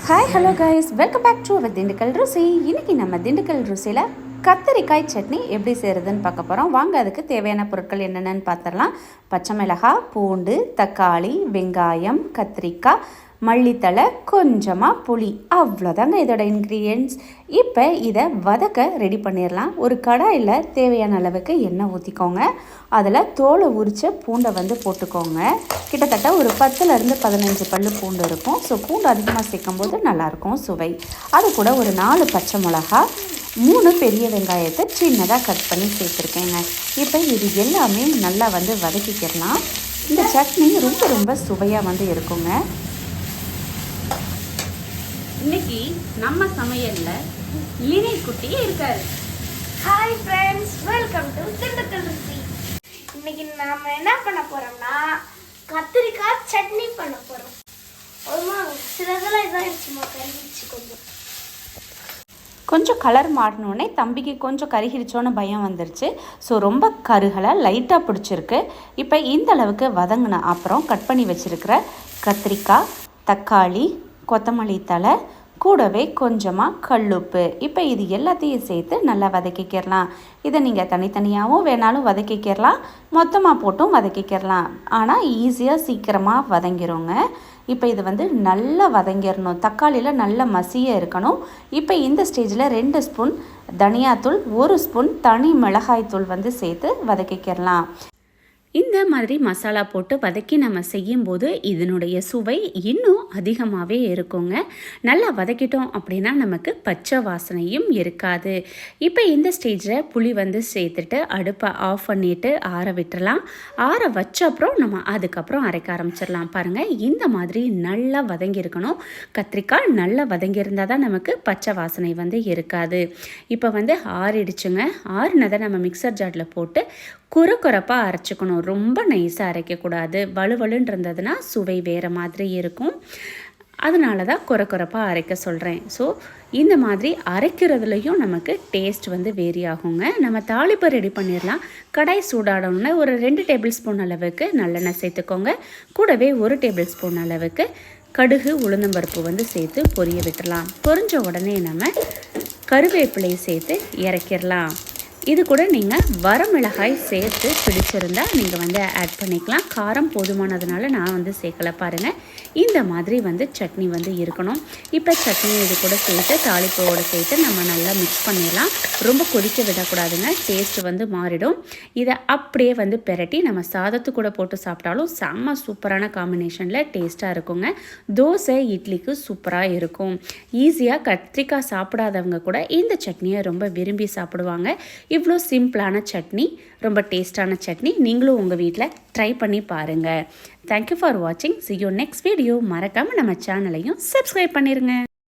Hi hello guys, welcome back to our Dindigul Ruchi. இன்றைக்கி நம்ம திண்டுக்கல் ருசியில் கத்தரிக்காய் சட்னி எப்படி செய்கிறதுன்னு பார்க்க போகிறோம். வாங்க, அதுக்கு தேவையான பொருட்கள் என்னென்னு பார்த்துடலாம். பச்சை மிளகாய், பூண்டு, தக்காளி, வெங்காயம், கத்திரிக்காய், மல்லித்தலை, கொஞ்சமாக புளி, அவ்வளோதாங்க இதோட இன்க்ரீடியன்ட்ஸ். இப்போ இதை வதக்க ரெடி பண்ணிடலாம். ஒரு கடாயில் தேவையான அளவுக்கு எண்ணெய் ஊற்றிக்கோங்க. அதில் தோலை உரித்த பூண்டை போட்டுக்கோங்க. கிட்டத்தட்ட ஒரு 10லேருந்து 15 பல்லு பூண்டு இருக்கும். ஸோ பூண்டு அதிகமாக சேர்க்கும் போது நல்லாயிருக்கும் சுவை. அது கூட ஒரு 4 பச்சை மிளகா, 3 பெரிய வெங்காயத்தை சின்னதாக கட் பண்ணி சேர்த்துருக்கேங்க. இப்போ இது எல்லாமே நல்லா வதக்கிக்கிடலாம். இந்த சட்னி ரொம்ப சுவையாக இருக்குங்க. இன்னைக்கு நம்ம சமையல்ல லினை குட்டியே இருக்காரு. Hi friends, welcome to Dindigul ருசி. இன்னைக்கு நாம என்ன பண்ண போறோம்னா கத்திரிக்காய் சட்னி பண்ண போறோம். சிலதெல்லாம் இதான் இருக்குமா, கறிச்சு கொஞ்சம் கலர் மாறினோடனே தம்பிக்கு கொஞ்சம் கருகிருச்சோன்னு பயம் வந்துருச்சு. ஸோ ரொம்ப கருகலை, லைட்டாக பிடிச்சிருக்கு. இப்போ இந்த அளவுக்கு வதங்கின அப்புறம் கட் பண்ணி வச்சுருக்கிற கத்திரிக்காய், தக்காளி, கொத்தமல்லி தழை, கூடவே கொஞ்சமாக கல்லுப்பு, இப்போ இது எல்லாத்தையும் சேர்த்து நல்லா வதக்கிக்கிறலாம். இதை நீங்கள் தனித்தனியாகவும் வேணாலும் வதக்கிக்கிறலாம், மொத்தமாக போட்டும் வதக்கிக்கிறலாம். ஆனால் ஈஸியாக சீக்கிரமாக வதங்கிருங்க. இப்போ இது நல்லா வதங்கிடணும். தக்காளியில் நல்ல மசிய இருக்கணும். இப்போ இந்த ஸ்டேஜில் 2 ஸ்பூன் தனியாத்தூள், 1 ஸ்பூன் தனி மிளகாய்த்தூள் சேர்த்து வதக்கிக்கிறலாம். இந்த மாதிரி மசாலா போட்டு வதக்கி நம்ம செய்யும்போது இதனுடைய சுவை இன்னும் அதிகமாகவே இருக்குங்க. நல்லா வதக்கிட்டோம் அப்படின்னா நமக்கு பச்சை வாசனையும் இருக்காது. இப்போ இந்த ஸ்டேஜில் புளி சேர்த்துட்டு அடுப்பை ஆஃப் பண்ணிவிட்டு ஆற விட்டுறலாம். ஆற வச்ச அப்புறம் நம்ம அதுக்கப்புறம் அரைக்க ஆரம்பிச்சிடலாம். பாருங்கள், இந்த மாதிரி நல்லா வதங்கியிருக்கணும். கத்திரிக்காய் நல்லா வதங்கியிருந்தால் தான் நமக்கு பச்சை வாசனை இருக்காது. இப்போ ஆறிடுச்சுங்க. ஆறினதை நம்ம மிக்சர் ஜாரில் போட்டு குறப்பாக அரைச்சிக்கணும். ரொம்ப நைஸாக அரைக்கக்கூடாது. வலுவலுன்னு இருந்ததுன்னா சுவை வேறு மாதிரி இருக்கும். அதனால தான் குறப்பாக அரைக்க சொல்கிறேன். ஸோ இந்த மாதிரி அரைக்கிறதுலையும் நமக்கு டேஸ்ட் வேரி ஆகுங்க. நம்ம தாளிப்பை ரெடி பண்ணிடலாம். கடாய் சூடாடணுன்னு ஒரு 2 டேபிள் ஸ்பூன் அளவுக்கு நல்லெண்ணெய் சேர்த்துக்கோங்க. கூடவே 1 டேபிள் ஸ்பூன் அளவுக்கு கடுகு, உளுந்தம்பருப்பு சேர்த்து பொரிய விட்டுடலாம். பொரிஞ்ச உடனே நம்ம கருவேப்பிலையை சேர்த்து இறக்கிடலாம். இது கூட நீங்கள் வரமிளகாய் சேர்த்து பிடிச்சிருந்தால் நீங்கள் ஆட் பண்ணிக்கலாம். காரம் போதுமானதுனால நான் சேர்க்கலை. பாருங்கள், இந்த மாதிரி சட்னி இருக்கணும். இப்போ சட்னி இது கூட சேர்த்து தாளிப்போடு சேர்த்து நம்ம நல்லா மிக்ஸ் பண்ணிடலாம். ரொம்ப கொதிக்க விடக்கூடாதுங்க, டேஸ்ட்டு மாறிடும். இதை அப்படியே பெரட்டி நம்ம சாதத்து கூட போட்டு சாப்பிட்டாலும் செம்ம சூப்பரான காம்பினேஷனில் டேஸ்ட்டாக இருக்குங்க. தோசை, இட்லிக்கு சூப்பராக இருக்கும். ஈஸியாக கத்திரிக்காய் சாப்பிடாதவங்க கூட இந்த சட்னியை ரொம்ப விரும்பி சாப்பிடுவாங்க. இவ்வளோ சிம்பிளான சட்னி, ரொம்ப டேஸ்டான சட்னி. நீங்களும் உங்கள் வீட்டில் ட்ரை பண்ணி பாருங்கள். தேங்க்யூ ஃபார் வாட்சிங். see you next video. மறக்காமல் நம்ம சேனலையும் சப்ஸ்கிரைப் பண்ணிடுங்க.